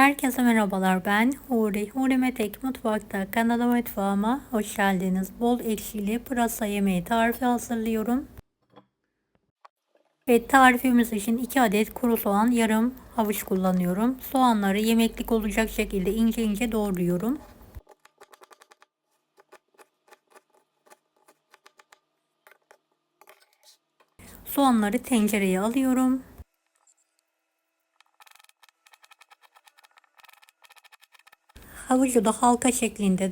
Herkese merhabalar, ben Huri. Huri Metek Mutfak'ta kanalıma mutfağıma hoş geldiniz. Bol ekşili pırasa yemeği tarifi hazırlıyorum. Ve tarifimiz için 2 adet kuru soğan, yarım havuç kullanıyorum. Soğanları yemeklik olacak şekilde ince ince doğruyorum. Soğanları tencereye alıyorum. Havucu da halka şeklinde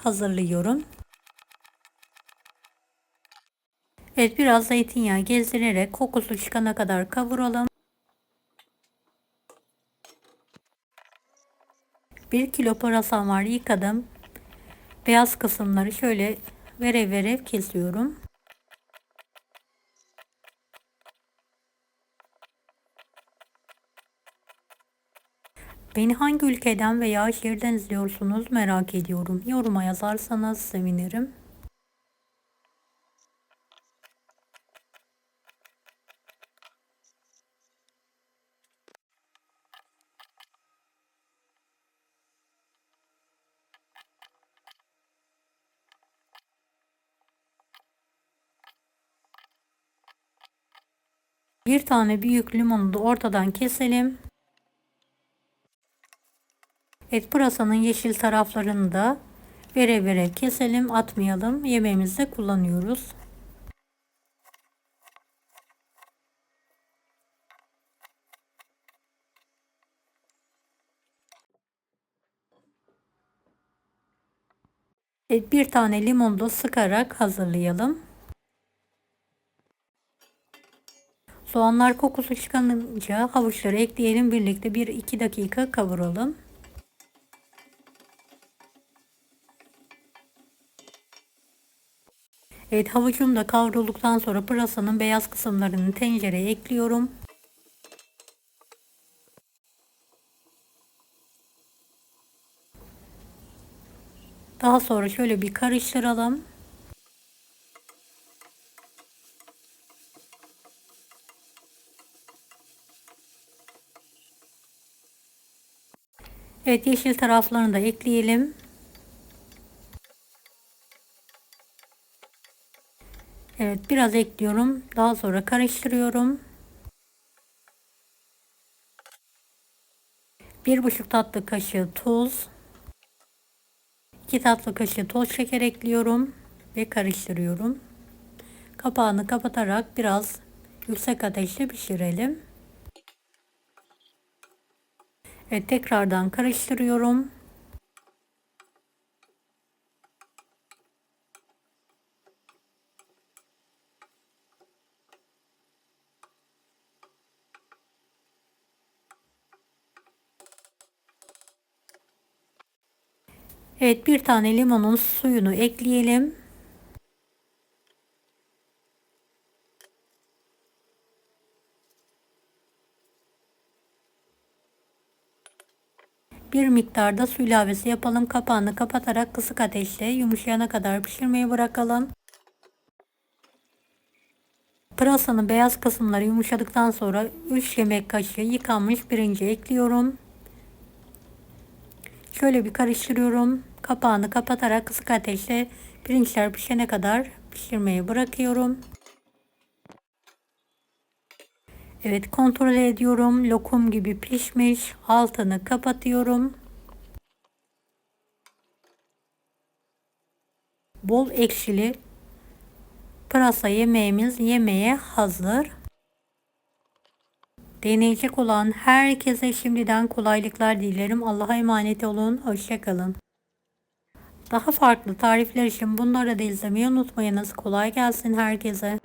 hazırlıyorum. Evet, biraz zeytinyağı gezdirerek kokusu çıkana kadar kavuralım. 1 kilo pırasam var, yıkadım. Beyaz kısımları şöyle verev verev kesiyorum. Beni hangi ülkeden veya şehirden izliyorsunuz merak ediyorum. Yoruma yazarsanız sevinirim. Bir tane büyük limonu da ortadan keselim. Et pırasanın yeşil taraflarını da verev verev keselim, atmayalım. Yemeğimizde kullanıyoruz. Bir tane limonu da sıkarak hazırlayalım. Soğanlar kokusu çıkınca havuçları ekleyelim. Birlikte 1-2 dakika kavuralım. Evet, havucum da kavrulduktan sonra pırasanın beyaz kısımlarını tencereye ekliyorum. Daha sonra şöyle bir karıştıralım. Evet, yeşil taraflarını da ekleyelim. Evet, biraz ekliyorum. Daha sonra karıştırıyorum. 1,5 tatlı kaşığı tuz, 2 tatlı kaşığı toz şeker ekliyorum ve karıştırıyorum. Kapağını kapatarak biraz yüksek ateşte pişirelim. Evet, tekrardan karıştırıyorum. Evet, bir tane limonun suyunu ekleyelim. Bir miktar da su ilavesi yapalım. Kapağını kapatarak kısık ateşte yumuşayana kadar pişirmeye bırakalım. Pırasanın beyaz kısımları yumuşadıktan sonra 3 yemek kaşığı yıkanmış pirinci ekliyorum. Şöyle bir karıştırıyorum. Kapağını kapatarak kısık ateşte pirinçler pişene kadar pişirmeye bırakıyorum. Evet, kontrol ediyorum. Lokum gibi pişmiş. Altını kapatıyorum. Bol ekşili pırasa yemeğimiz yemeğe hazır. Deneyecek olan herkese şimdiden kolaylıklar dilerim. Allah'a emanet olun. Hoşça kalın. Daha farklı tarifler için bunları da izlemeyi unutmayınız. Kolay gelsin herkese.